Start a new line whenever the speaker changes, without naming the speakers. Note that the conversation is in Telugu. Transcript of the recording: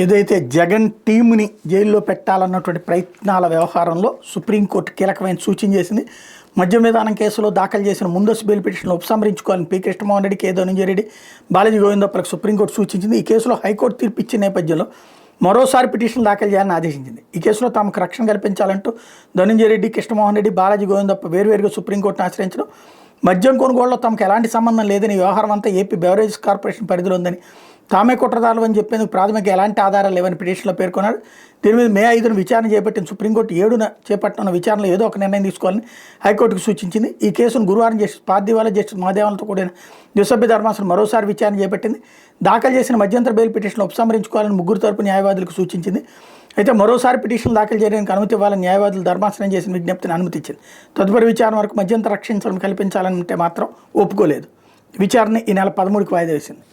ఏదైతే జగన్ టీంని జైల్లో పెట్టాలన్నటువంటి ప్రయత్నాల వ్యవహారంలో సుప్రీంకోర్టు కీలకమైన సూచన చేసింది. మద్యం విధానం కేసులో దాఖలు చేసిన ముందస్తు బెయిల్ పిటిషన్లు ఉపసంహరించుకోవాలని పి కృష్ణమోహన్ రెడ్డి, కే ధనంజయరెడ్డి, బాలాజీ గోవిందప్పలకు సుప్రీంకోర్టు సూచించింది. ఈ కేసులో హైకోర్టు తీర్పు ఇచ్చిన నేపథ్యంలో మరోసారి పిటిషన్ దాఖలు చేయాలని ఆదేశించింది. ఈ కేసులో తమకు రక్షణ కల్పించాలంటూ ధనంజయరెడ్డి, కృష్ణమోహన్ రెడ్డి, బాలాజీ గోవిందప్ప వేర్వేరుగా సుప్రీంకోర్టును ఆశ్రయించడం, మద్యం కొనుగోలులో తమకు ఎలాంటి సంబంధం లేదని, వ్యవహారం అంతా ఏపీ బెవరేజ్ కార్పొరేషన్ పరిధిలో ఉందని, తామే కుట్రదారులు అని చెప్పేందుకు ప్రాథమిక ఎలాంటి ఆధారాలు లేవని పిటిషన్లో పేర్కొన్నాడు. దీని మీద మే 5న విచారణ చేపట్టిన సుప్రీంకోర్టు 7న చేపట్టిన విచారణలో ఏదో ఒక నిర్ణయం తీసుకోవాలని హైకోర్టుకు సూచించింది. ఈ కేసును గురువారం జస్టిస్ పార్థివాలా, జస్టిస్ మహాదేవన్లతో కూడిన ద్విసభ్య ధర్మాసనం మరోసారి విచారణ చేపట్టింది. దాఖలు చేసిన మధ్యంతర బెయిల్ పిటిషన్లు ఉపసంహరించుకోవాలని ముగ్గురు తరపు న్యాయవాదులకు సూచించింది. అయితే మరోసారి పిటిషన్లు దాఖలు చేయడానికి అనుమతి ఇవ్వాలని న్యాయవాదులు ధర్మాసనం చేసిన విజ్ఞప్తిని అనుమతించింది. తదుపరి విచారణ వరకు మధ్యంతర రక్షించడం కల్పించాలంటే మాత్రం ఒప్పుకోలేదు. విచారణ ఈ నెల 13కి వాయిదా వేసింది.